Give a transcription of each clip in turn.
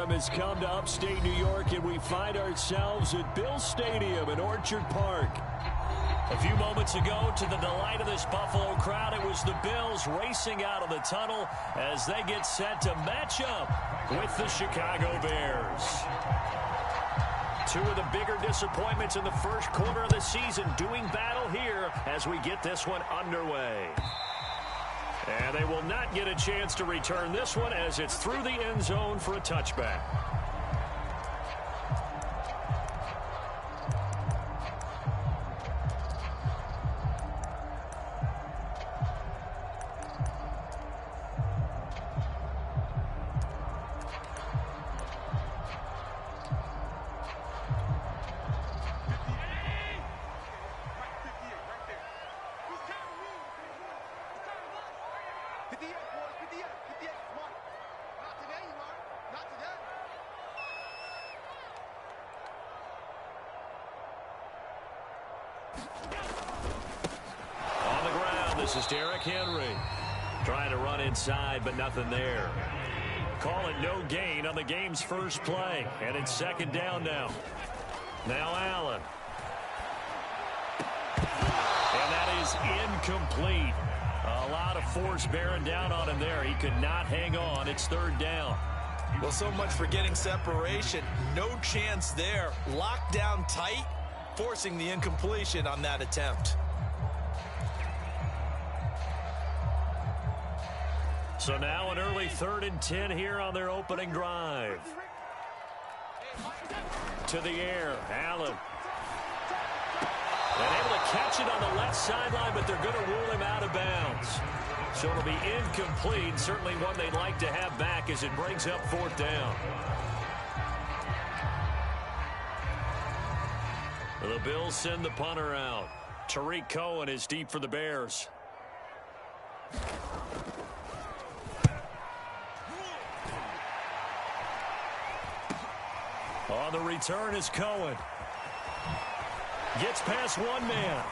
time has come to upstate New York, and we find ourselves at Bill Stadium in Orchard Park. A few moments ago, to the delight of this Buffalo crowd, it was the Bills racing out of the tunnel as they get set to match up with the Chicago Bears. Two of the bigger disappointments in the first quarter of the season doing battle here as we get this one underway. And they will not get a chance to return this one as it's through the end zone for a touchback. This is Derrick Henry trying to run inside, but nothing there. Call it no gain on the game's first play, and it's second down now. Now Allen. And that is incomplete. A lot of force bearing down on him there. He could not hang on. It's third down. Well, so much for getting separation. No chance there. Locked down tight, forcing the incompletion on that attempt. So now an early 3rd and 10 here on their opening drive. To the air, Allen. And able to catch it on the left sideline, but they're going to rule him out of bounds. So it'll be incomplete, certainly one they'd like to have back as it brings up 4th down. The Bills send the punter out. Tariq Cohen is deep for the Bears. On the return is Cohen. Gets past one man.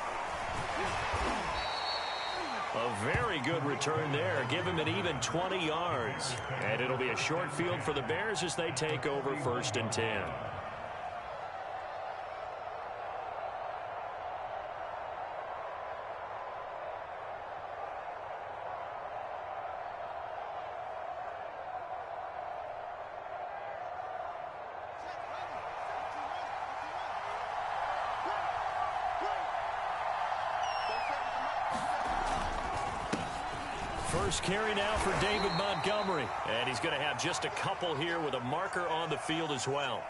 A very good return there. Give him an even 20 yards. And it'll be a short field for the Bears as they take over 1st and 10. First carry now for David Montgomery. And he's going to have just a couple here with a marker on the field as well.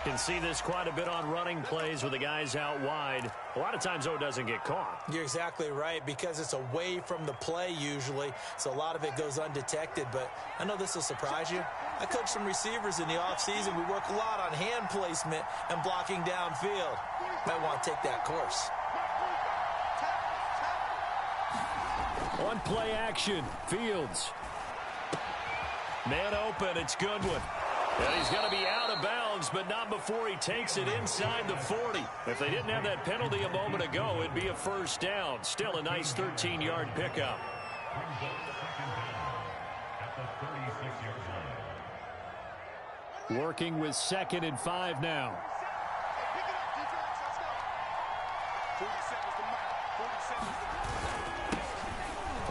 Can see this quite a bit on running plays with the guys out wide. A lot of times, though, it doesn't get caught. You're exactly right, because it's away from the play usually, so a lot of it goes undetected. But I know this will surprise you. I coach some receivers in the offseason. We work a lot on hand placement and blocking downfield. Might want to take that course. On play action, Fields. Man open, it's Goodwin. And he's going to be out of bounds, but not before he takes it inside the 40. If they didn't have that penalty a moment ago, it'd be a first down. Still a nice 13-yard pickup. Working with 2nd and 5 now.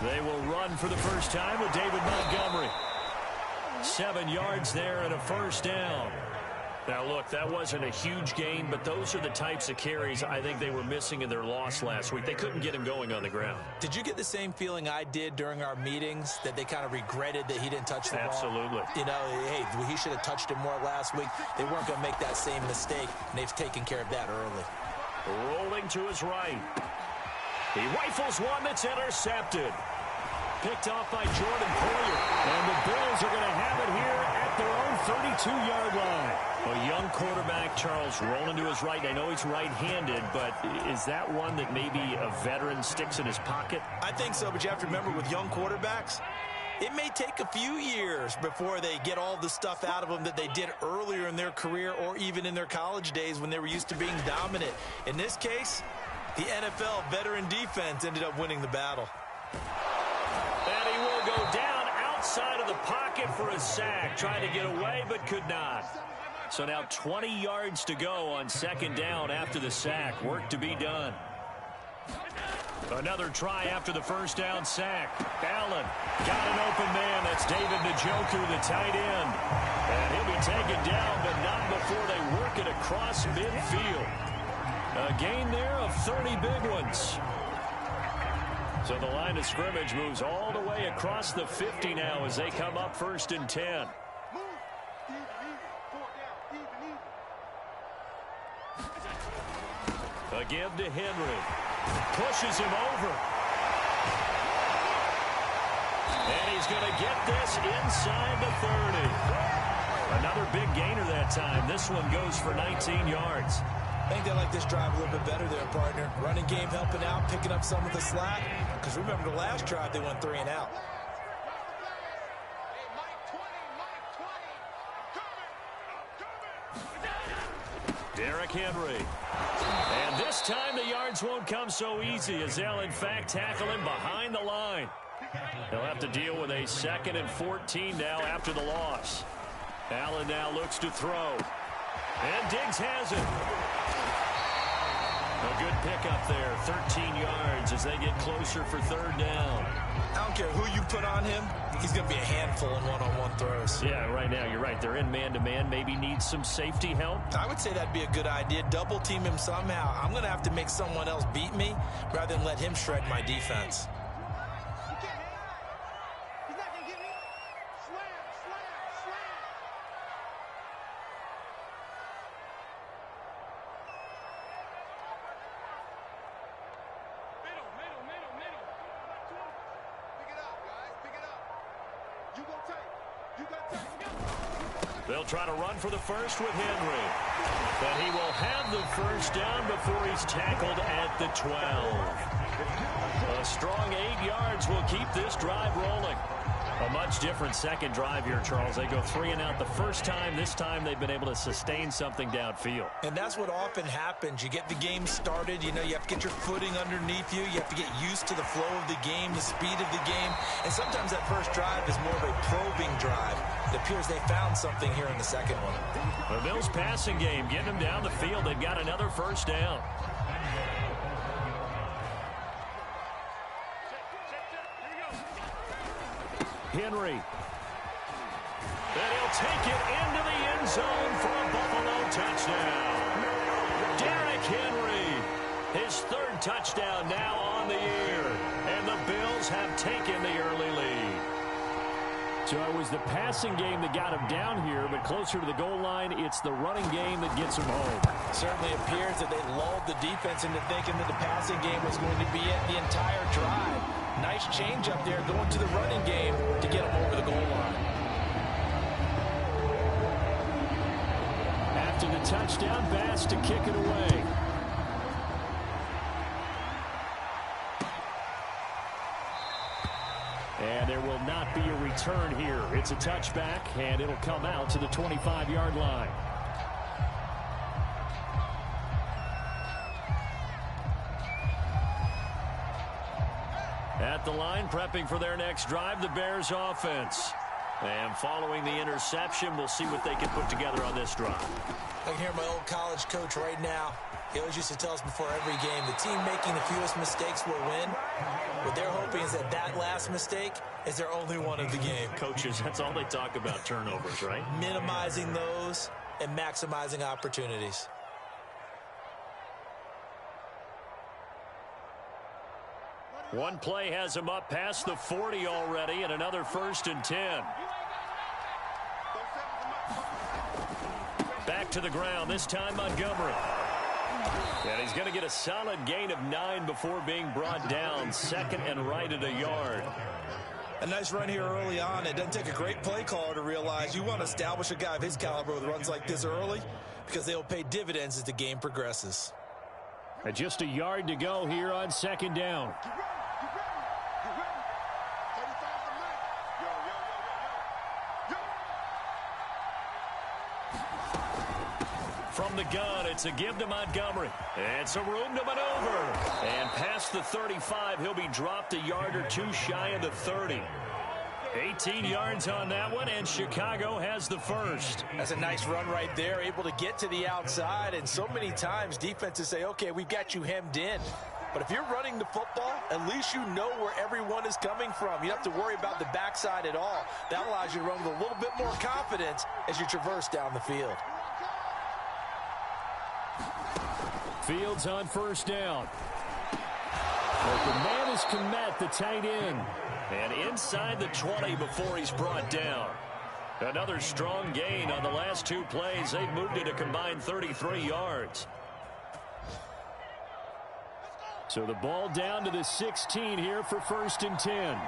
They will run for the first time with David Montgomery. 7 yards there and a first down. Now, look, that wasn't a huge gain, but those are the types of carries I think they were missing in their loss last week. They couldn't get him going on the ground. Did you get the same feeling I did during our meetings, that they kind of regretted that he didn't touch the ball? Absolutely. You know, hey, he should have touched it more last week. They weren't going to make that same mistake, and they've taken care of that early. Rolling to his right. He rifles one that's intercepted. Picked off by Jordan Poyer. And the Bills are going to have it here at their own 32-yard line. A young quarterback, Charles, rolling to his right. I know he's right-handed, but is that one that maybe a veteran sticks in his pocket? I think so, but you have to remember, with young quarterbacks, it may take a few years before they get all the stuff out of them that they did earlier in their career or even in their college days when they were used to being dominant. In this case, the NFL veteran defense ended up winning the battle. And he will go down outside of the pocket for a sack. Tried to get away, but could not. So now 20 yards to go on second down after the sack. Work to be done. Another try after the first down sack. Allen got an open man. That's David Njoku, the tight end. And he'll be taken down, but not before they work it across midfield. A gain there of 30 big ones. So the line of scrimmage moves all the way across the 50 now as they come up 1st and 10. A give to Henry. Pushes him over. And he's going to get this inside the 30. Another big gainer that time. This one goes for 19 yards. I think they like this drive a little bit better there, partner. Running game helping out, picking up some of the slack. Because remember the last drive, they went 3 and out. Derrick Henry. And this time the yards won't come so easy as they'll, in fact, tackle him behind the line. They'll have to deal with a 2nd and 14 now after the loss. Allen now looks to throw. And Diggs has it. A good pickup there, 13 yards as they get closer for 3rd down. I don't care who you put on him, he's going to be a handful in one-on-one throws. Yeah, right now, you're right. They're in man-to-man, maybe needs some safety help. I would say that'd be a good idea. Double team him somehow. I'm going to have to make someone else beat me rather than let him shred my defense. They'll try to run for the first with Henry. But he will have the first down before he's tackled at the 12. A strong 8 yards will keep this drive rolling. A much different second drive here, Charles. They go 3 and out the first time. This time they've been able to sustain something downfield. And that's what often happens. You get the game started. You know, you have to get your footing underneath you. You have to get used to the flow of the game, the speed of the game. And sometimes that first drive is more of a probing drive. It appears they found something here in the second one. The Bills passing game, getting them down the field. They've got another first down. Henry. And he'll take it into the end zone for a Buffalo touchdown. Derrick Henry, his 3rd touchdown now on the year. And the Bills have taken the early lead. So it was the passing game that got him down here, but closer to the goal line, it's the running game that gets him home. Certainly appears that they lulled the defense into thinking that the passing game was going to be it the entire drive. Nice change up there going to the running game to get him over the goal line. After the touchdown pass to kick it away. And there will not be a return here. It's a touchback, and it'll come out to the 25-yard line. At the line, prepping for their next drive, the Bears offense. And following the interception, we'll see what they can put together on this drive. I can hear my old college coach right now. He always used to tell us before every game, the team making the fewest mistakes will win. What they're hoping is that that last mistake is their only one of the game. Coaches, that's all they talk about, turnovers, right? Minimizing those and maximizing opportunities. One play has him up past the 40 already, and another 1st and 10. Back to the ground, this time Montgomery. And he's going to get a solid gain of 9 before being brought down. 2nd and right at a yard. A nice run here early on. It doesn't take a great play caller to realize you want to establish a guy of his caliber with runs like this early because they will pay dividends as the game progresses. And just a yard to go here on 2nd down. From the gun, it's a give to Montgomery. And some room to maneuver. And past the 35, he'll be dropped a yard or two shy of the 30. 18 yards on that one, and Chicago has the first. That's a nice run right there, able to get to the outside, and so many times defenses say, okay, we've got you hemmed in. But if you're running the football, at least you know where everyone is coming from. You don't have to worry about the backside at all. That allows you to run with a little bit more confidence as you traverse down the field. Fields on first down. Open man is Kmet, the tight end. And inside the 20 before he's brought down. Another strong gain on the last two plays. They've moved it a combined 33 yards. So the ball down to the 16 here for 1st and 10.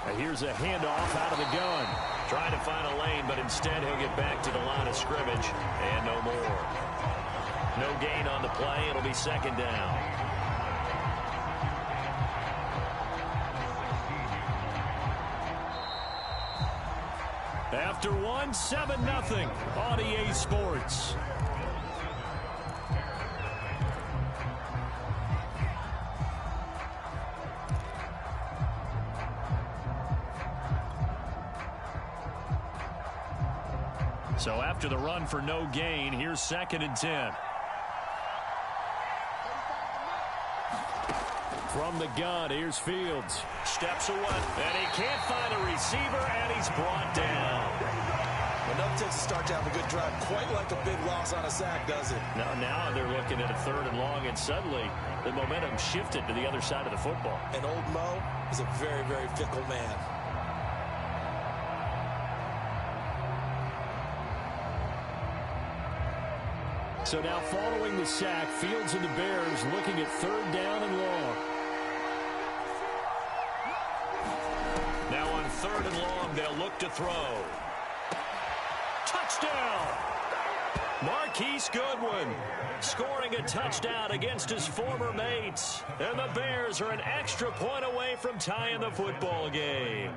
And here's a handoff out of the gun. Trying to find a lane, but instead he'll get back to the line of scrimmage. And no more. No gain on the play. It'll be 2nd down. After one, 7-0 on EA Sports. So after the run for no gain, here's 2nd and 10. From the gun, here's Fields. Steps away, and he can't find a receiver, and he's brought down. Enough takes to start to have a good drive, quite like a big loss on a sack, does it? Now they're looking at a 3rd and long, and suddenly the momentum shifted to the other side of the football. And old Mo is a very, very fickle man. So now following the sack, Fields and the Bears looking at 3rd down and long. Now on 3rd and long, they'll look to throw. Touchdown! Marquise Goodwin scoring a touchdown against his former mates. And the Bears are an extra point away from tying the football game.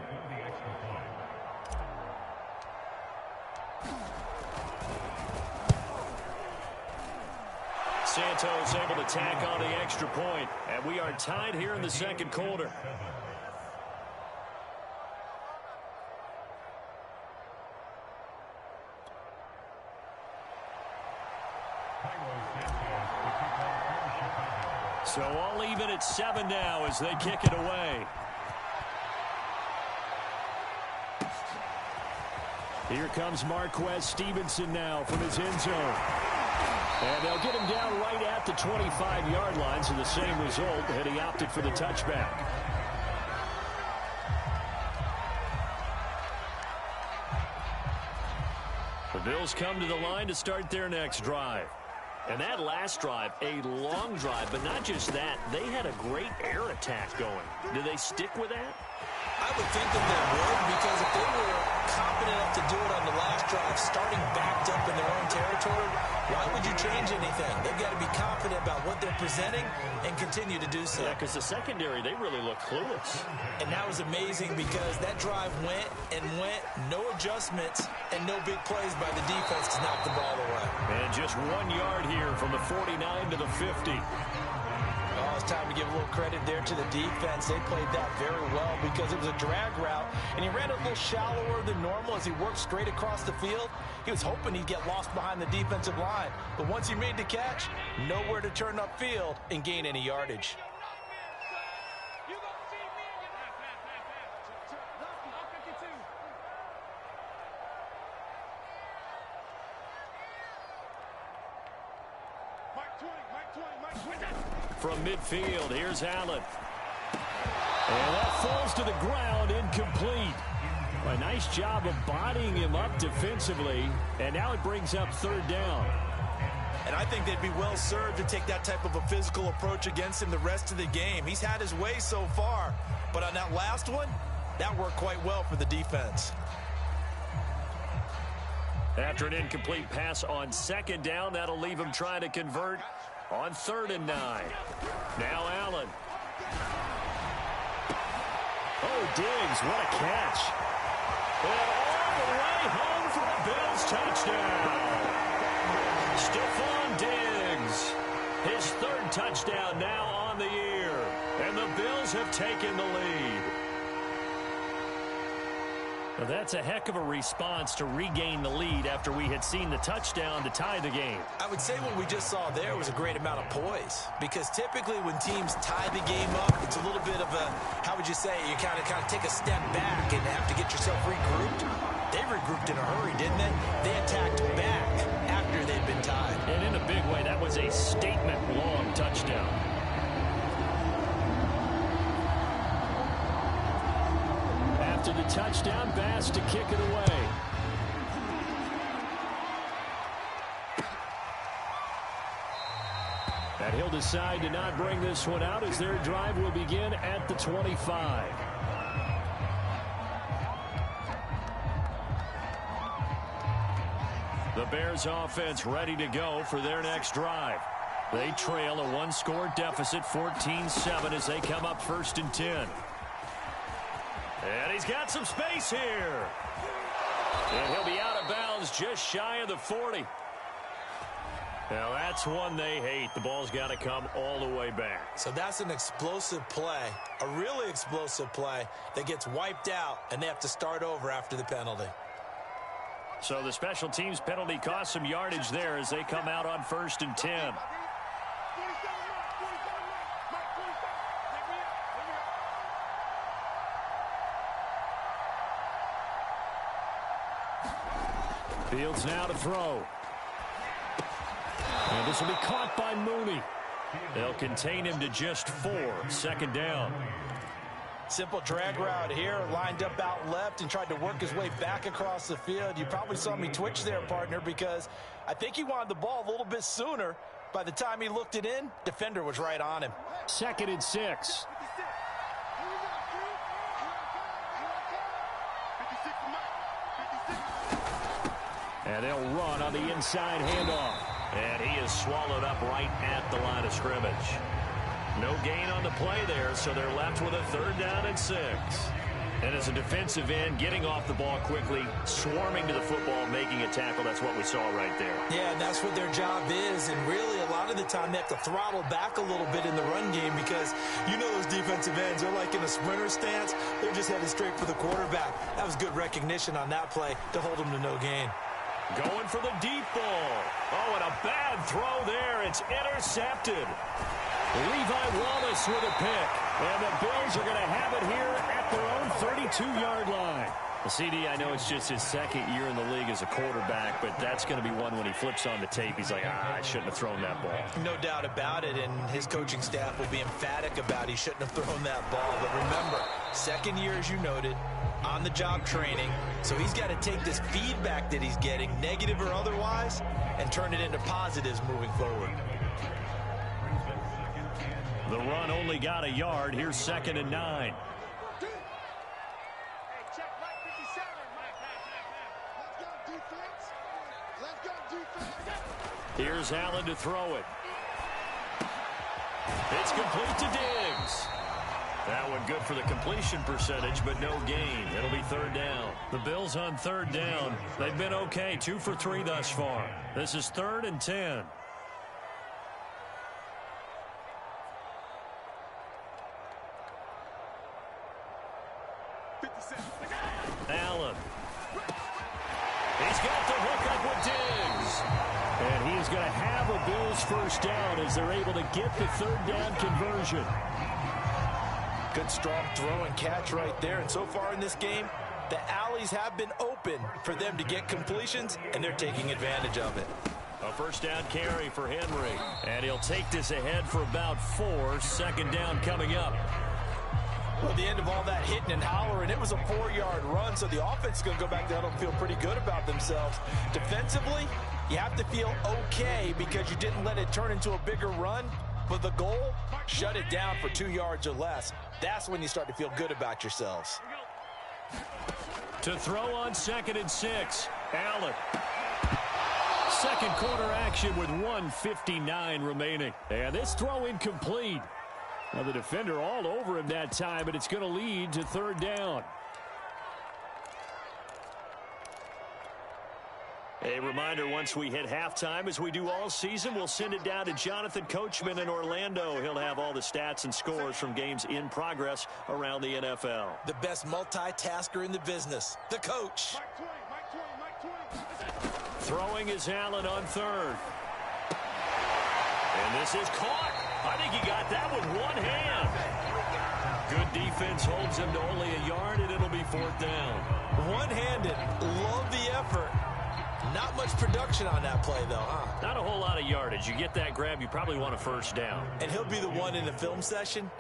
Santos able to tack on the extra point, and we are tied here in the 2nd quarter. So all even at 7 now as they kick it away. Here comes Marquez Stevenson now from his end zone. And they'll get him down right at the 25-yard line, so the same result, and he opted for the touchback. The Bills come to the line to start their next drive. And that last drive, a long drive, but not just that, they had a great air attack going. Do they stick with that? I would think that they would, because if they were confident enough to do it on the last drive, starting backed up in their own territory, why would you change anything? They've got to be confident about what they're presenting and continue to do so. Yeah, because the secondary, they really look clueless. And that was amazing because that drive went and went, no adjustments, and no big plays by the defense to knock the ball away. And just 1 yard here from the 49 to the 50. Oh, it's time to give a little credit there to the defense. They played that very well because it was a drag route, and he ran a little shallower than normal as he worked straight across the field. He was hoping he'd get lost behind the defensive line, but once he made the catch, nowhere to turn upfield and gain any yardage. From midfield, here's Allen. And that falls to the ground, incomplete. A nice job of bodying him up defensively, and now it brings up 3rd down. And I think they'd be well served to take that type of a physical approach against him the rest of the game. He's had his way so far, but on that last one, that worked quite well for the defense. After an incomplete pass on 2nd down, that'll leave him trying to convert on 3rd and 9. Now Allen. Oh, Diggs, what a catch. And all the way home for a Bills touchdown. Stephon Diggs, his 3rd touchdown now on the year. And the Bills have taken the lead. Well, that's a heck of a response to regain the lead after we had seen the touchdown to tie the game. I would say what we just saw there was a great amount of poise, because typically when teams tie the game up, it's a little bit of a, how would you say, you kind of take a step back and have to get yourself regrouped. They regrouped in a hurry, didn't they? They attacked back after they'd been tied. And in a big way, that was a statement-long touchdown. After the touchdown, Bass to kick it away. And he'll decide to not bring this one out as their drive will begin at the 25. The Bears offense ready to go for their next drive. They trail a one-score deficit, 14-7, as they come up 1st and 10. And he's got some space here. And he'll be out of bounds just shy of the 40. Now that's one they hate. The ball's got to come all the way back. So that's an explosive play, a really explosive play that gets wiped out, and they have to start over after the penalty. So the special teams penalty cost some yardage there as they come out on 1st and 10. Fields now to throw. And this will be caught by Mooney. They'll contain him to just 4. 2nd down. Simple drag route here, lined up out left and tried to work his way back across the field. You probably saw me twitch there, partner, because I think he wanted the ball a little bit sooner. By the time he looked it in, defender was right on him. 2nd and 6. And they'll run on the inside handoff. And he is swallowed up right at the line of scrimmage. No gain on the play there, so they're left with a 3rd down and 6. And as a defensive end, getting off the ball quickly, swarming to the football, making a tackle, that's what we saw right there. Yeah, and that's what their job is. And really, a lot of the time, they have to throttle back a little bit in the run game because you know those defensive ends, they're like in a sprinter stance. They're just headed straight for the quarterback. That was good recognition on that play to hold them to no gain. Going for the deep ball. Oh, and a bad throw there. It's intercepted. Levi Wallace with a pick. And the Bills are going to have it here at their own 32-yard line. The CD, I know it's just his 2nd year in the league as a quarterback, but that's going to be one when he flips on the tape. He's like, I shouldn't have thrown that ball. No doubt about it, and his coaching staff will be emphatic about he shouldn't have thrown that ball. But remember, 2nd year, as you noted, on-the-job training. So he's got to take this feedback that he's getting, negative or otherwise, and turn it into positives moving forward. The run only got a yard. Here's 2nd and 9. Here's Allen to throw it. It's complete to Diggs. That one good for the completion percentage, but no gain. It'll be 3rd down. The Bills on 3rd down. They've been okay, 2 for 3 thus far. This is 3rd and 10. Allen. He's got the hook up with Diggs. And he's going to have a Bills 1st down as they're able to get the 3rd down conversion. Good strong throw and catch right there. And so far in this game, the alleys have been open for them to get completions, and they're taking advantage of it. A 1st down carry for Henry. And he'll take this ahead for about 4. 2nd down coming up. Well, at the end of all that hitting and hollering, it was a 4-yard run, so the offense is going to go back down and feel pretty good about themselves. Defensively, you have to feel okay because you didn't let it turn into a bigger run. But the goal, shut it down for 2 yards or less. That's when you start to feel good about yourselves. To throw on 2nd and 6, Allen. 2nd quarter action with 1:59 remaining. And this throw incomplete. Now the defender all over him that time, but it's going to lead to 3rd down. A reminder, once we hit halftime, as we do all season, we'll send it down to Jonathan Coachman in Orlando. He'll have all the stats and scores from games in progress around the NFL. The best multitasker in the business, the coach. Throwing is Allen on third. And this is caught. I think he got that with one hand. Good defense holds him to only a yard, and it'll be fourth down. One-handed. Love the effort. Not much production on that play, though, huh? Not a whole lot of yardage. You get that grab, you probably want a first down. And he'll be the one in the film session.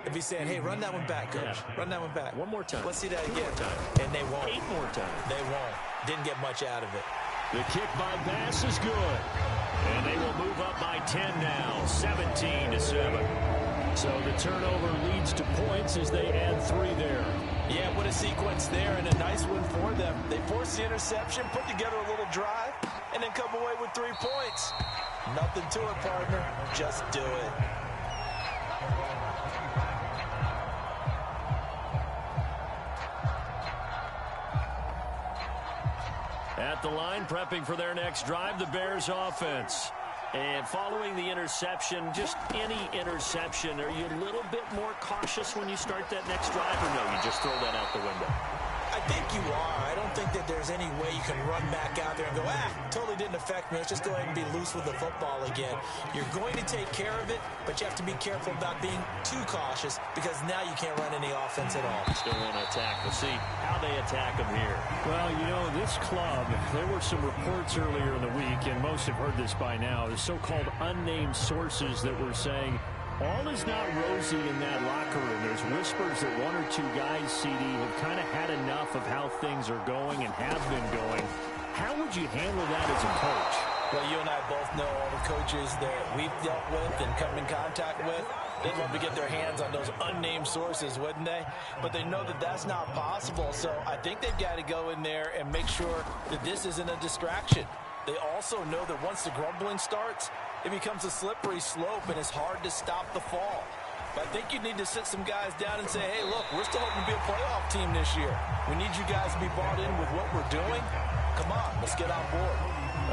He'll be saying, hey, run that one back, coach. Yeah. Run that one back. One more time. Let's see that Two again. more time. And they won't. 8 more times. They won't. Didn't get much out of it. The kick by pass is good. And they will move up by 10 now, 17-7. So the turnover leads to points as they add 3 there. Yeah, what a sequence there, and a nice one for them. They forced the interception, put together a little drive, and then come away with 3 points. Nothing to it, partner. Just do it. At the line, prepping for their next drive, the Bears offense. And following the interception, just any interception, are you a little bit more cautious when you start that next drive, or no, you just throw that out the window? I think you are. I don't think that there's any way you can run back out there and go, totally didn't affect me. Let's just go ahead and be loose with the football again. You're going to take care of it, but you have to be careful about being too cautious because now you can't run any offense at all. Still want to attack. We'll see how they attack them here. Well, you know, this club, there were some reports earlier in the week, and most have heard this by now, the so-called unnamed sources that were saying all is not rosy in that locker room. There's whispers that 1 or 2 guys, CD, have kind of had enough of how things are going and have been going. How would you handle that as a coach? Well, you and I both know all the coaches that we've dealt with and come in contact with. They'd love to get their hands on those unnamed sources, wouldn't they? But they know that that's not possible, so I think they've got to go in there and make sure that this isn't a distraction. They also know that once the grumbling starts, it becomes a slippery slope, and it's hard to stop the fall. But I think you need to sit some guys down and say, hey, look, we're still hoping to be a playoff team this year. We need you guys to be bought in with what we're doing. Come on, let's get on board.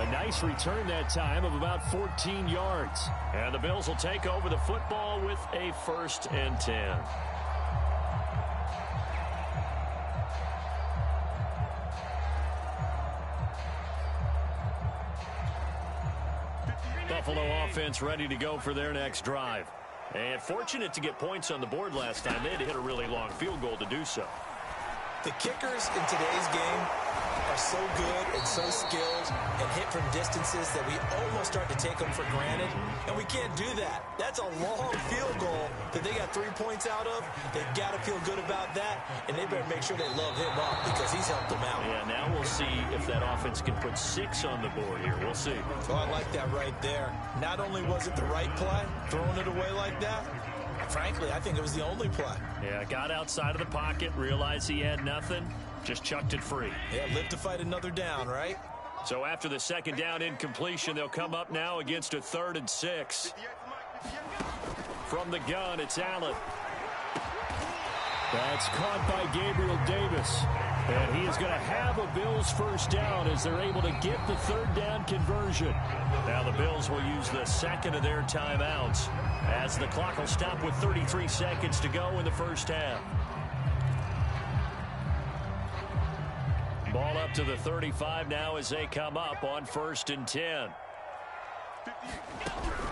A nice return that time of about 14 yards. And the Bills will take over the football with a 1st and 10. Buffalo offense ready to go for their next drive. And fortunate to get points on the board last time. They had to hit a really long field goal to do so. The kickers in today's game are so good and so skilled and hit from distances that we almost start to take them for granted, and we can't do that. That's a long field goal that they got 3 points out of. They've got to feel good about that, and they better make sure they load him up because he's helped them out. Yeah, now we'll see if that offense can put 6 on the board here. We'll see. Oh, I like that right there. Not only was it the right play, throwing it away like that, frankly, I think it was the only play. Yeah, got outside of the pocket, realized he had nothing, just chucked it free. Yeah, live to fight another down, right? So after the 2nd down incompletion, they'll come up now against a 3rd and 6. From the gun, it's Allen. That's caught by Gabriel Davis. And he is going to have a Bills first down as they're able to get the 3rd down conversion. Now the Bills will use the 2nd of their timeouts as the clock will stop with 33 seconds to go in the first half. Ball up to the 35 now as they come up on 1st and 10.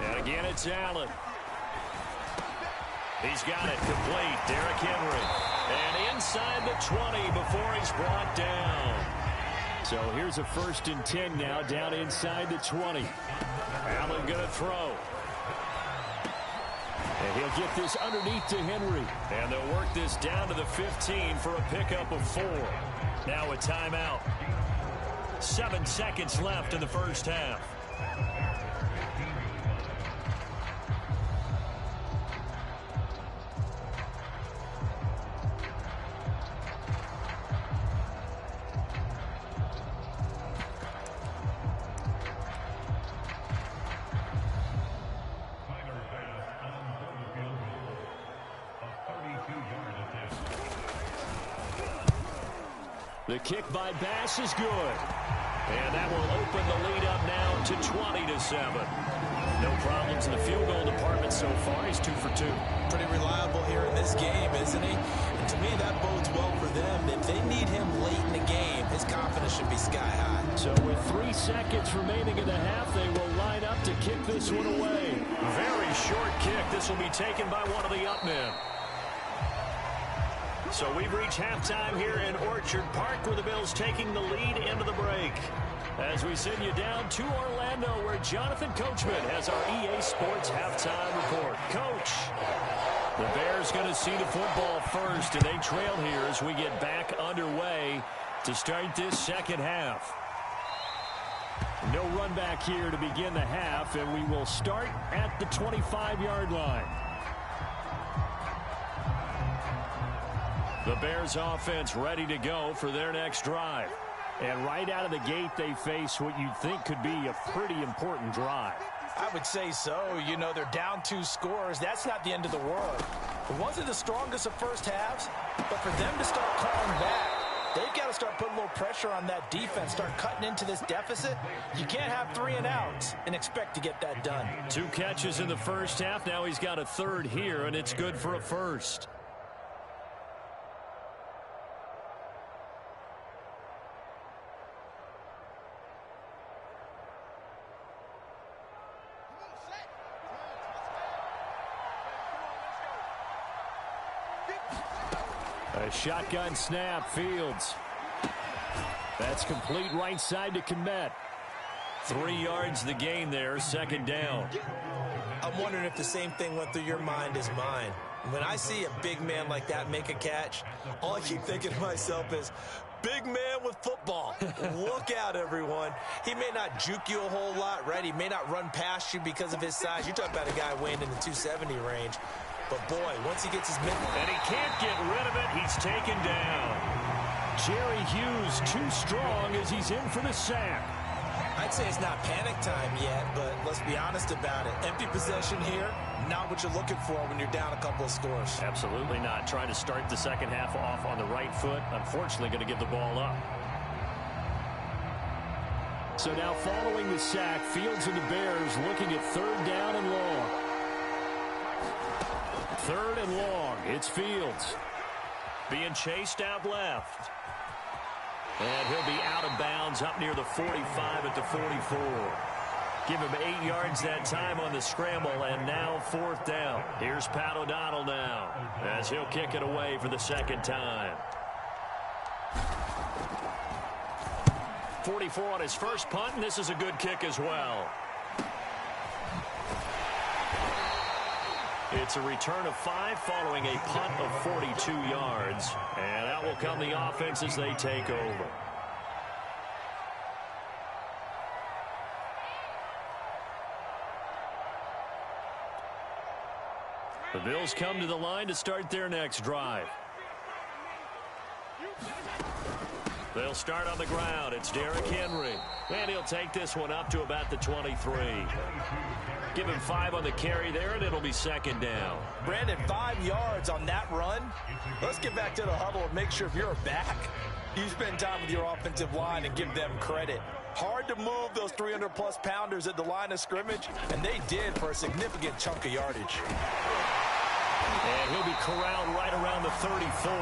And again, it's Allen. He's got it complete. Derrick Henry. And inside the 20 before he's brought down. So here's a 1st and 10 now down inside the 20. Allen going to throw. And he'll get this underneath to Henry. And they'll work this down to the 15 for a pickup of 4. Now a timeout. 7 seconds left in the first half. The kick by Bass is good. And that will open the lead up now to 20-7. No problems in the field goal department so far. He's 2 for 2. Pretty reliable here in this game, isn't he? And to me, that bodes well for them. If they need him late in the game, his confidence should be sky high. So with 3 seconds remaining in the half, they will line up to kick this one away. Very short kick. This will be taken by one of the up men. So we've reached halftime here in Orchard Park, with the Bills taking the lead into the break. As we send you down to Orlando, where Jonathan Coachman has our EA Sports halftime report. Coach, the Bears going to see the football first, and they trail here as we get back underway to start this second half. No run back here to begin the half, and we will start at the 25-yard line. The Bears offense ready to go for their next drive. And right out of the gate, they face what you'd think could be a pretty important drive. I would say so. You know, they're down 2 scores. That's not the end of the world. It wasn't the strongest of first halves, but for them to start calling back, they've got to start putting a little pressure on that defense, start cutting into this deficit. You can't have 3 and outs and expect to get that done. 2 catches in the first half. Now he's got a third here, and it's good for a first. A shotgun snap, Fields. That's complete right side to Kmet. 3 yards the gain there, second down. I'm wondering if the same thing went through your mind as mine. When I see a big man like that make a catch, all I keep thinking to myself is, big man with football. Look out, everyone. He may not juke you a whole lot, right? He may not run past you because of his size. You're talking about a guy weighing in the 270 range. But, boy, once he gets his middle... And he can't get rid of it. He's taken down. Jerry Hughes too strong as he's in for the sack. I'd say it's not panic time yet, but let's be honest about it. Empty possession here, not what you're looking for when you're down a couple of scores. Absolutely not. Trying to start the second half off on the right foot. Unfortunately, going to give the ball up. So now following the sack, Fields and the Bears looking at 3rd down and long. 3rd and long. It's Fields. Being chased out left. And he'll be out of bounds up near the 45 at the 44. Give him 8 yards that time on the scramble, and now 4th down. Here's Pat O'Donnell now as he'll kick it away for the second time. 44 on his first punt, and this is a good kick as well. It's a return of 5 following a punt of 42 yards. And out will come the offense as they take over. The Bills come to the line to start their next drive. They'll start on the ground. It's Derrick Henry. And he'll take this one up to about the 23. Give him 5 on the carry there, and it'll be second down. Brandon, 5 yards on that run. Let's get back to the huddle and make sure if you're a back, you spend time with your offensive line and give them credit. Hard to move those 300-plus pounders at the line of scrimmage, and they did for a significant chunk of yardage. And he'll be corralled right around the 34.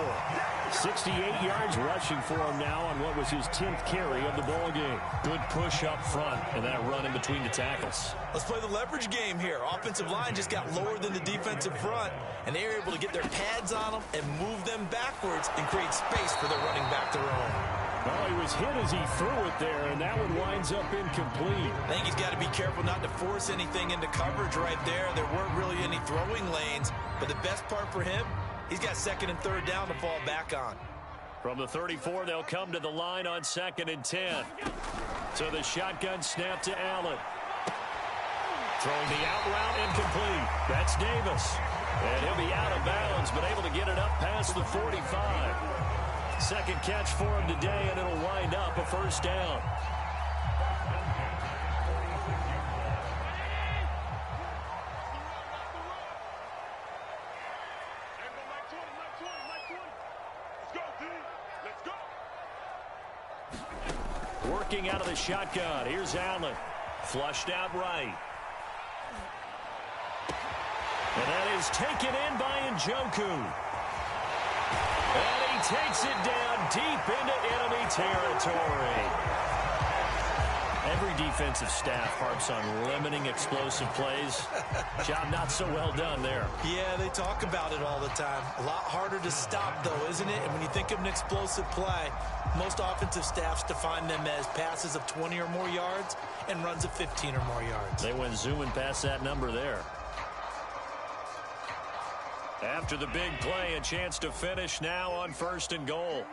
68 yards rushing for him now on what was his 10th carry of the ball game. Good push up front and that run in between the tackles. Let's play the leverage game here. Offensive line just got lower than the defensive front, and they were able to get their pads on them and move them backwards and create space for their running back to run. Well, he was hit as he threw it there, and that one winds up incomplete. I think he's got to be careful not to force anything into coverage right there. There weren't really any throwing lanes, but the best part for him, he's got 2nd and 3rd down to fall back on. From the 34, they'll come to the line on 2nd and 10. So the shotgun snap to Allen. Throwing the out route incomplete. That's Davis. And he'll be out of bounds, but able to get it up past the 45. Second catch for him today, and it'll wind up a first down. Working out of the shotgun. Here's Allen. Flushed out right. And that is taken in by Njoku. And he takes it down deep into enemy territory. Every defensive staff harps on limiting explosive plays. Job not so well done there. Yeah, they talk about it all the time. A lot harder to stop, though, isn't it? And when you think of an explosive play, most offensive staffs define them as passes of 20 or more yards and runs of 15 or more yards. They went zooming past that number there. After the big play, a chance to finish now on 1st and goal.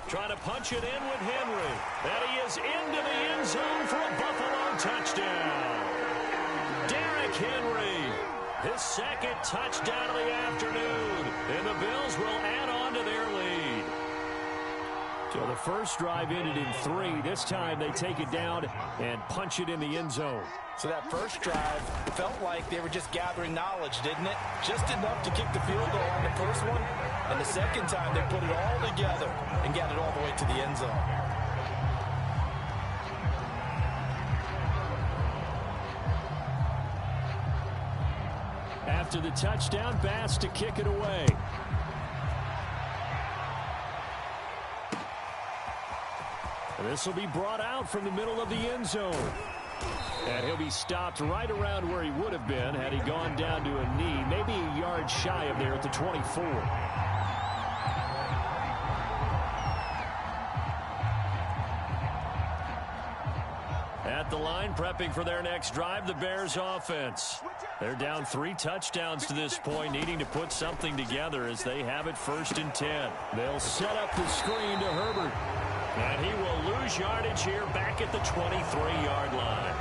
Trying to punch it in with Henry. And he is into the end zone for a Buffalo touchdown. Derrick Henry, his 2nd touchdown of the afternoon. And the Bills will add on to their lead. So the first drive ended in 3. This time they take it down and punch it in the end zone. So that first drive felt like they were just gathering knowledge, didn't it? Just enough to kick the field goal on the first one. And the second time they put it all together and got it all the way to the end zone. After the touchdown, Bass to kick it away. This will be brought out from the middle of the end zone. And he'll be stopped right around where he would have been had he gone down to a knee, maybe a yard shy of there at the 24. At the line, prepping for their next drive, the Bears offense. They're down 3 touchdowns to this point, needing to put something together as they have it 1st and 10. They'll set up the screen to Herbert. And he will lose yardage here back at the 23-yard line.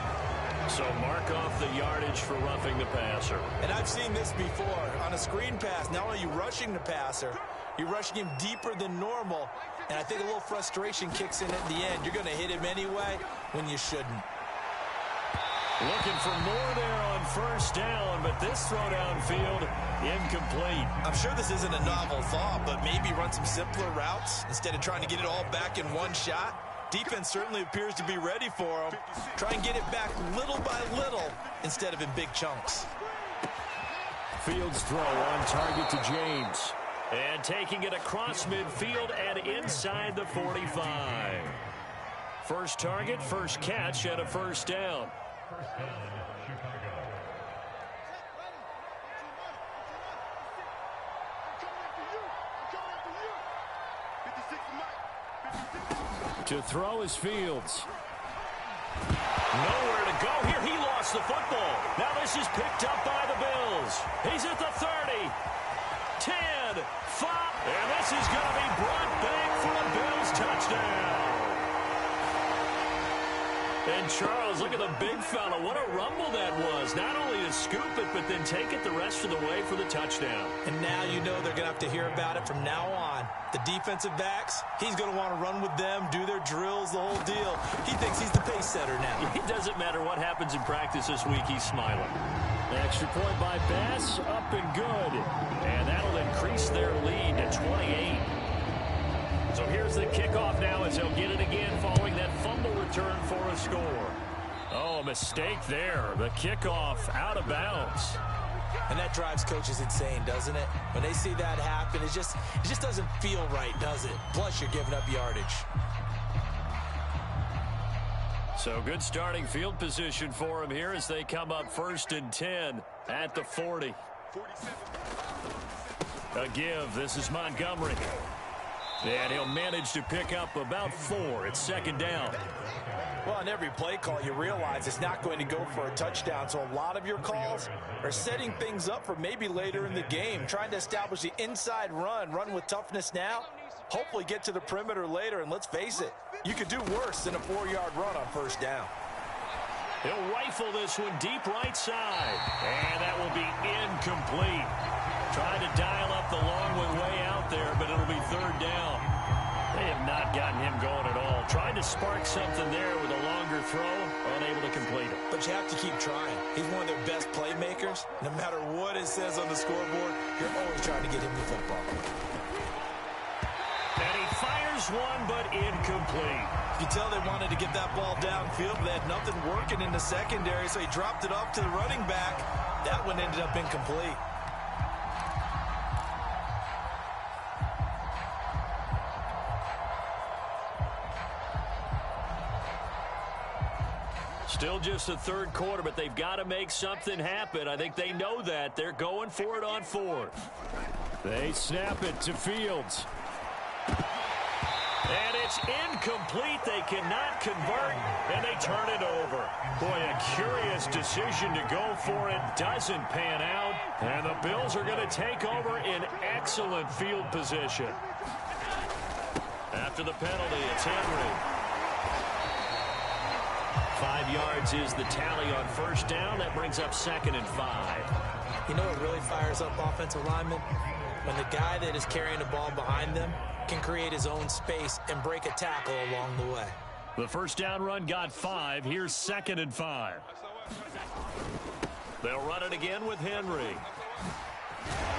So mark off the yardage for roughing the passer. And I've seen this before. On a screen pass, not only are you rushing the passer, you're rushing him deeper than normal. And I think a little frustration kicks in at the end. You're going to hit him anyway when you shouldn't. Looking for more there on 1st down, but this throw downfield incomplete. I'm sure this isn't a novel thought, but maybe run some simpler routes instead of trying to get it all back in one shot. Defense certainly appears to be ready for him. Try and get it back little by little instead of in big chunks. Fields throw on target to James. And taking it across midfield and inside the 45. First target, first catch, and a 1st down. To throw is Fields. Nowhere to go here. He lost the football. Now this is picked up by the Bills. He's at the 30, 10, 5, and this is going to be brought back for a Bills touchdown. And Charles, look at the big fella. What a rumble that was. Not only to scoop it, but then take it the rest of the way for the touchdown. And now you know they're going to have to hear about it from now on. The defensive backs, he's going to want to run with them, do their drills, the whole deal. He thinks he's the pace setter now. It doesn't matter what happens in practice this week. He's smiling. The extra point by Bass, up and good. And that'll increase their lead to 28. So here's the kickoff now as they'll get it again following that fumble return for a score. Oh, a mistake there. The kickoff out of bounds. And that drives coaches insane, doesn't it? When they see that happen, it just doesn't feel right, does it? Plus, you're giving up yardage. So good starting field position for him here as they come up 1st and 10 at the 40. A give. This is Montgomery. And he'll manage to pick up about 4. It's 2nd down. Well, on every play call, you realize it's not going to go for a touchdown. So a lot of your calls are setting things up for maybe later in the game, trying to establish the inside run with toughness now, hopefully get to the perimeter later. And let's face it, you could do worse than a 4-yard run on 1st down. He'll rifle this one deep right side. And that will be incomplete. Trying to dial up the long one way out there, but it'll be 3rd down. They have not gotten him going at all. Trying to spark something there with a longer throw. unable to complete it. But you have to keep trying. He's one of their best playmakers. No matter what it says on the scoreboard, you're always trying to get him the football. And he fires one, but incomplete. You can tell they wanted to get that ball downfield, but they had nothing working in the secondary, so he dropped it off to the running back. That one ended up incomplete. Still just the third quarter, but they've got to make something happen. I think they know that. They're going for it on fourth. They snap it to Fields. And it's incomplete. They cannot convert, and they turn it over. Boy, a curious decision to go for it. Doesn't pan out, and the Bills are going to take over in excellent field position. After the penalty, it's Henry. 5 yards is the tally on first down. That brings up 2nd and 5. You know what really fires up offensive linemen? When the guy that is carrying the ball behind them can create his own space and break a tackle along the way. The first down run got 5. Here's 2nd and 5. They'll run it again with Henry.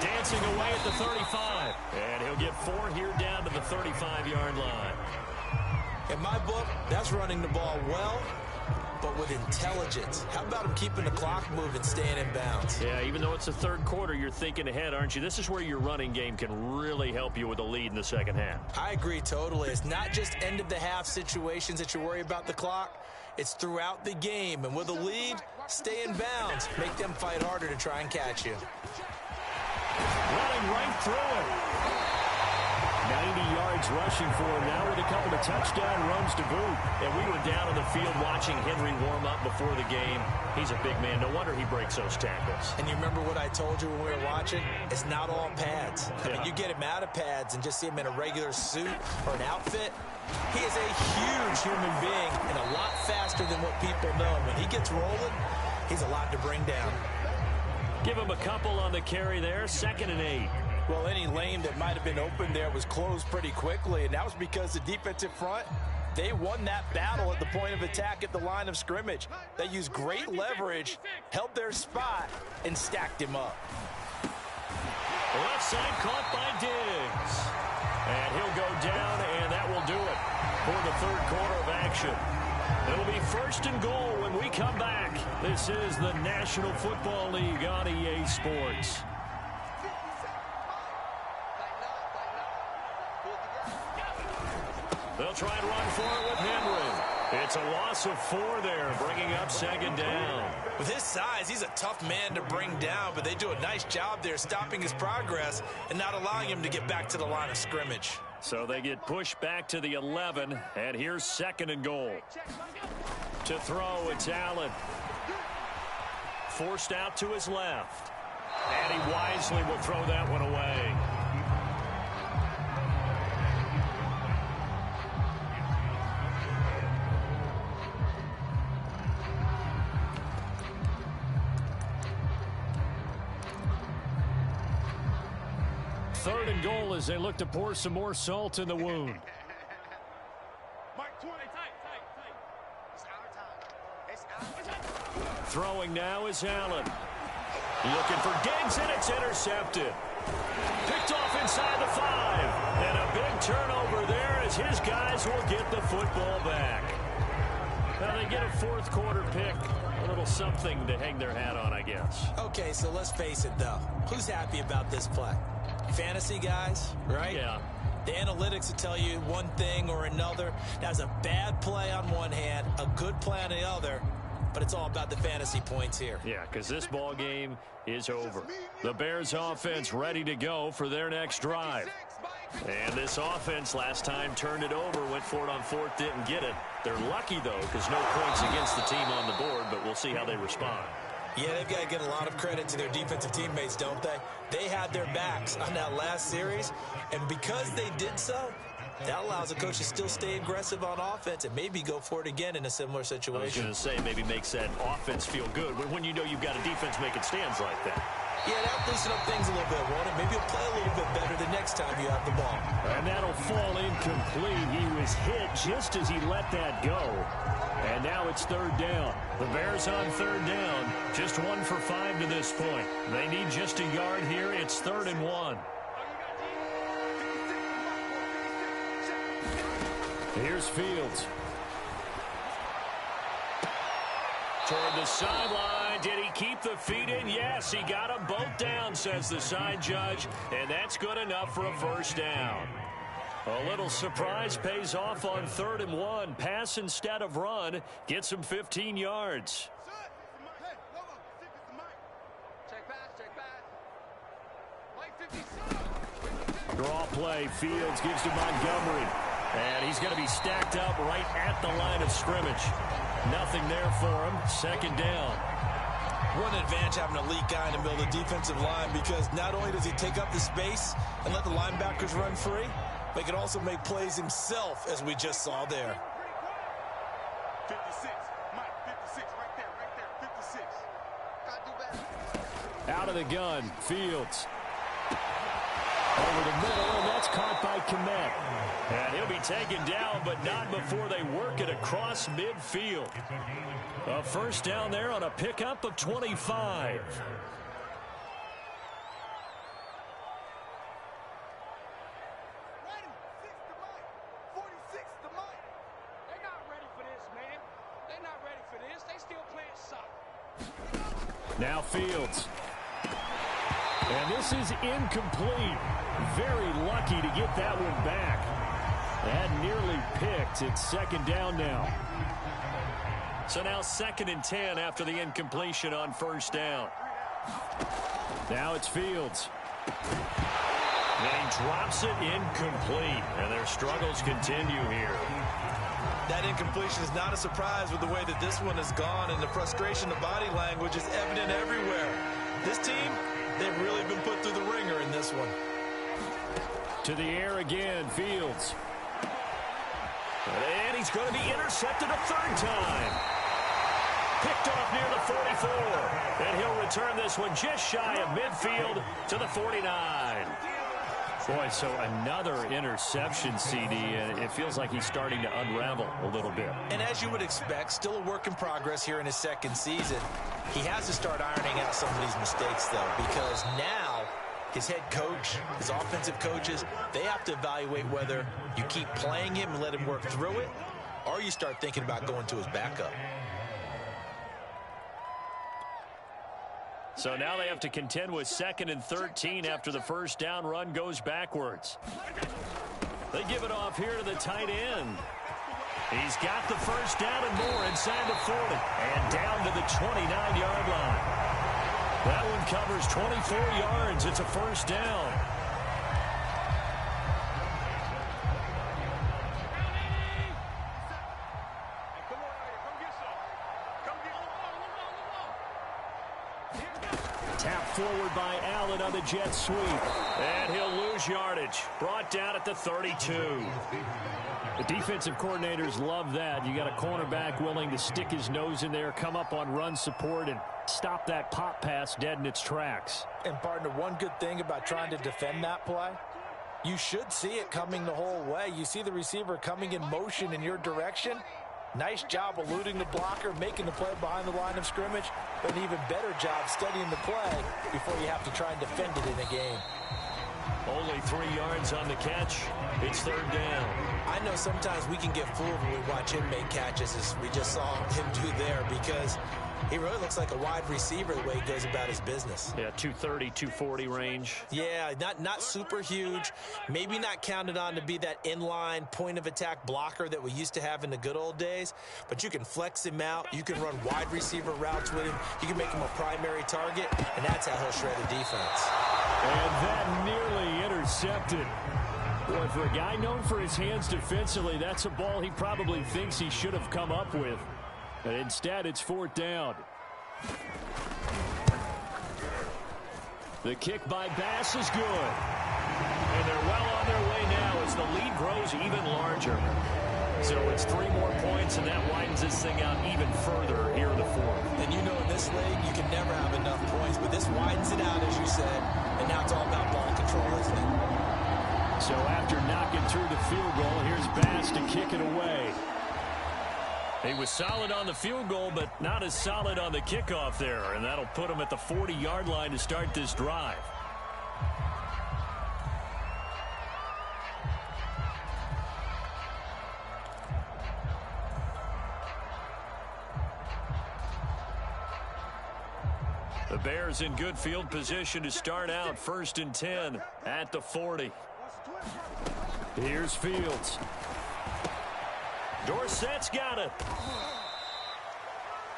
Dancing away at the 35. And he'll get 4 here down to the 35-yard line. In my book, that's running the ball well, but with intelligence. How about him keeping the clock moving, staying in bounds? Yeah, even though it's the third quarter, you're thinking ahead, aren't you? This is where your running game can really help you with a lead in the second half. I agree totally. It's not just end-of-the-half situations that you worry about the clock. It's throughout the game. And with a lead, stay in bounds. Make them fight harder to try and catch you. Running right through it. 90 yards rushing for him now with a couple of touchdown runs to boot. And we were down on the field watching Henry warm up before the game. He's a big man. No wonder he breaks those tackles. And you remember what I told you when we were watching? It's not all pads. I mean, you get him out of pads and just see him in a regular suit or an outfit. He is a huge human being and a lot faster than what people know. When he gets rolling, he's a lot to bring down. Give him a couple on the carry there. 2nd and 8. Well, any lane that might have been open there was closed pretty quickly, and that was because the defensive front, they won that battle at the point of attack at the line of scrimmage. They used great leverage, held their spot, and stacked him up. Left side caught by Diggs. And he'll go down, and that will do it for the third quarter of action. It'll be 1st and goal when we come back. This is the National Football League on EA Sports. They'll try and run for it with Henry. It's a loss of 4 there, bringing up 2nd down. With his size, he's a tough man to bring down, but they do a nice job there stopping his progress and not allowing him to get back to the line of scrimmage. So they get pushed back to the 11, and here's 2nd and goal. To throw, it's Allen. Forced out to his left. And he wisely will throw that one away. Third and goal as they look to pour some more salt in the wound. Throwing now is Allen. Looking for Diggs, and it's intercepted. Picked off inside the 5. And a big turnover there as his guys will get the football back. Now they get a fourth quarter pick. A little something to hang their hat on, I guess. Okay, so let's face it, though. Who's happy about this play? Fantasy guys, right? Yeah. The analytics will tell you one thing or another. That's a bad play on one hand, a good play on the other, but it's all about the fantasy points here. Yeah, because this ball game is over. The Bears offense ready to go for their next drive. And this offense last time turned it over, went for it on 4th, didn't get it. They're lucky, though, because no points against the team on the board, but we'll see how they respond. Yeah, they've got to get a lot of credit to their defensive teammates, don't they? They had their backs on that last series, and because they did so, that allows the coach to still stay aggressive on offense and maybe go for it again in a similar situation. I was going to say, maybe makes that offense feel good when you know you've got a defense making stands like that. Yeah, that'll loosen up things a little bit, won't it? Maybe you'll play a little bit better the next time you have the ball. And that'll fall incomplete. He was was hit just as he let that go. And now it's third down. The Bears on third down. Just 1 for 5 to this point. They need just a yard here. It's 3rd and 1. Here's Fields. Toward the sideline. Did he keep the feet in? Yes, he got them both down, says the side judge. And that's good enough for a first down. A little surprise pays off on 3rd and 1. Pass instead of run. Gets him 15 yards. Draw play. Fields gives to Montgomery. And he's going to be stacked up right at the line of scrimmage. Nothing there for him. 2nd down. What an advantage having an elite guy in the middle of the defensive line, because not only does he take up the space and let the linebackers run free, but he can also make plays himself, as we just saw there. 56, Mike, 56, right there, 56. Gotta do better. Out of the gun, Fields. Over the middle, and that's caught by Kmet. And he'll be taken down, but not before they work it across midfield. A first down there on a pickup of 25. Now Fields. And this is incomplete. Very lucky to get that one back. That nearly picked. It's 2nd down now. So now 2nd and 10 after the incompletion on first down. Now it's Fields. And he drops it incomplete. And their struggles continue here. That incompletion is not a surprise with the way that this one has gone, and the frustration, the body language is evident everywhere. This team, they've really been put through the ringer in this one. To the air again, Fields. And he's going to be intercepted a 3rd time. Picked off near the 44. And he'll return this one just shy of midfield to the 49. Boy, so another interception, CD, and it feels like he's starting to unravel a little bit. And as you would expect, still a work in progress here in his 2nd season. He has to start ironing out some of these mistakes, though, because now his head coach, his offensive coaches, they have to evaluate whether you keep playing him and let him work through it, or you start thinking about going to his backup. So now they have to contend with 2nd and 13 after the first down run goes backwards. They give it off here to the tight end. He's got the first down and more inside the 40. And down to the 29-yard line. That one covers 24 yards. It's a first down. Tap forward by Allen on the jet sweep. And he'll lose yardage. Brought down at the 32. The defensive coordinators love that. You got a cornerback willing to stick his nose in there, come up on run support, and stop that pop pass dead in its tracks. And, partner, one good thing about trying to defend that play, you should see it coming the whole way. You see the receiver coming in motion in your direction. Nice job eluding the blocker, making the play behind the line of scrimmage, but an even better job studying the play before you have to try and defend it in a game. Only 3 yards on the catch. It's 3rd down. I know sometimes we can get fooled when we watch him make catches, as we just saw him do there, because he really looks like a wide receiver the way he goes about his business. Yeah, 230, 240 range. Yeah, not super huge. Maybe not counted on to be that inline point-of-attack blocker that we used to have in the good old days, but you can flex him out. You can run wide receiver routes with him. You can make him a primary target, and that's how he'll shred a defense. And that nearly intercepted. Boy, for a guy known for his hands defensively, that's a ball he probably thinks he should have come up with. But instead, it's 4th down. The kick by Bass is good. And they're well on their way now as the lead grows even larger. So it's 3 more points, and that widens this thing out even further here in the 4th. And you know in this league, you can never have enough points, but this widens it out, as you said, and now it's all about ball control, isn't it? So after knocking through the field goal, here's Bass to kick He was solid on the field goal, but not as solid on the kickoff there, and that'll put him at the 40-yard line to start this drive. The Bears in good field position to start out 1st and 10 at the 40. Here's Fields. Dorsett's got it.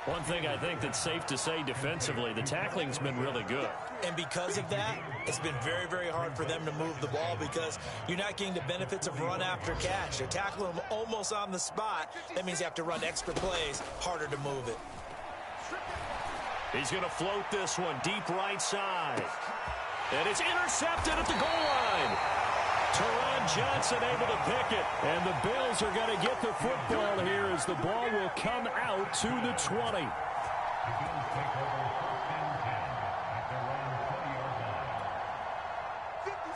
One thing I think that's safe to say defensively, the tackling's been really good. And because of that, it's been very, very hard for them to move the ball because you're not getting the benefits of run after catch. They're tackling them almost on the spot. That means you have to run extra plays, harder to move it. He's going to float this one deep right side. And it's intercepted at the goal line. Teron Johnson able to pick it. And the Bills are going to get the football here as the ball will come out to the 20.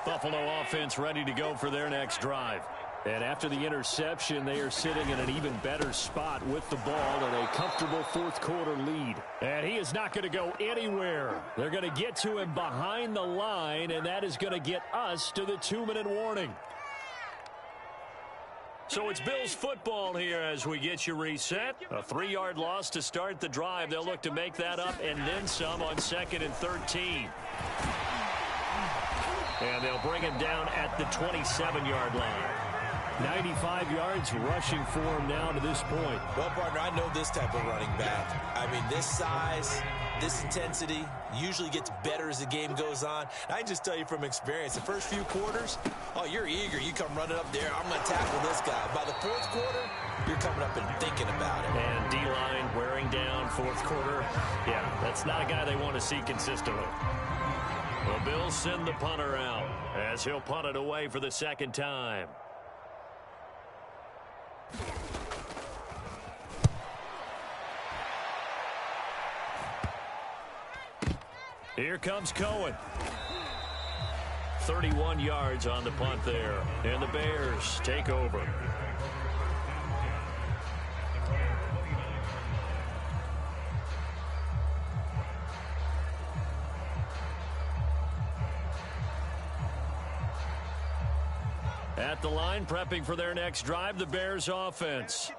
Buffalo offense ready to go for their next drive. And after the interception, they are sitting in an even better spot with the ball and a comfortable fourth-quarter lead. And he is not going to go anywhere. They're going to get to him behind the line, and that is going to get us to the 2-minute warning. So it's Bills football here as we get you reset. A 3-yard loss to start the drive. They'll look to make that up and then some on 2nd and 13. And they'll bring him down at the 27-yard line. 95 yards rushing for him now to this point. Well, partner, I know this type of running back. I mean, this size, this intensity usually gets better as the game goes on. I can just tell you from experience, the first few quarters, oh, you're eager. You come running up there. I'm going to tackle this guy. By the fourth quarter, you're coming up and thinking about it. And D-line wearing down fourth quarter. Yeah, that's not a guy they want to see consistently. The Bills send the punter out as he'll punt it away for the second time. Here comes Cohen. 31 yards on the punt there. And the Bears take over. At the line, prepping for their next drive, the Bears offense.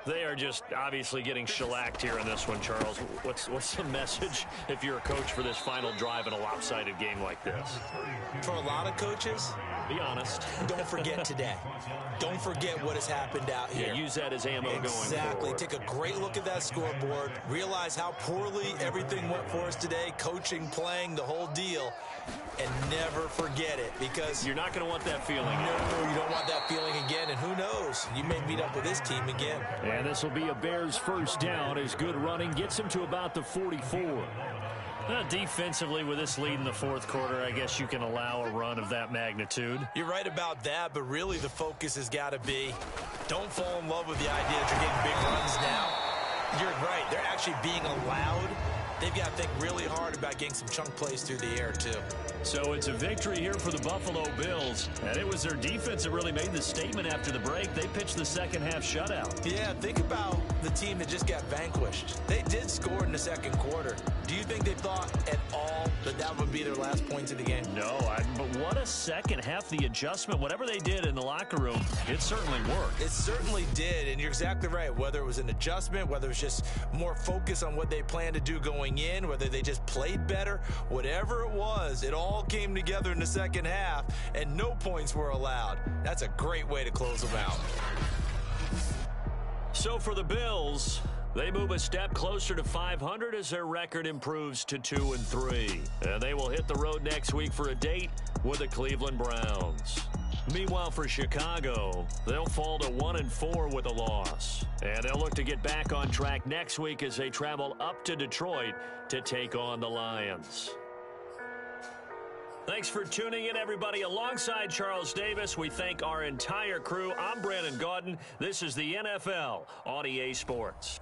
They are just obviously getting shellacked here in this one, Charles. What's the message if you're a coach for this final drive in a lopsided game like this? For a lot of coaches, be honest. Don't forget today. Don't forget what has happened out here. Yeah, use that as ammo going forward. Exactly. Take a great look at that scoreboard. Realize how poorly everything went for us today. Coaching, playing, the whole deal. And never forget it because you're not going to want that feeling. No, you don't want that feeling again. And who knows? You may meet up with this team again. And this will be a Bears first down as good running gets him to about the 44. Defensively, with this lead in the fourth quarter, I guess you can allow a run of that magnitude. You're right about that, but really the focus has got to be don't fall in love with the idea that you're getting big runs now. You're right. They're actually being allowed. They've got to think really hard about getting some chunk plays through the air, too. So it's a victory here for the Buffalo Bills. And it was their defense that really made the statement after the break. They pitched the second half shutout. Yeah, think about the team that just got vanquished. They did score in the second quarter. Do you think they thought at all that that would be their last points of the game? No, but what a second half. The adjustment, whatever they did in the locker room, it certainly worked. It certainly did, and you're exactly right. Whether it was an adjustment, whether it was just more focus on what they planned to do going in, whether they just played better, whatever it was, it all came together in the second half, and no points were allowed. That's a great way to close them out. So for the Bills, they move a step closer to 500 as their record improves to 2-3. And they will hit the road next week for a date with the Cleveland Browns. Meanwhile, for Chicago, they'll fall to 1-4 with a loss. And they'll look to get back on track next week as they travel up to Detroit to take on the Lions. Thanks for tuning in, everybody. Alongside Charles Davis, we thank our entire crew. I'm Brandon Gaudin. This is the NFL on EA Sports.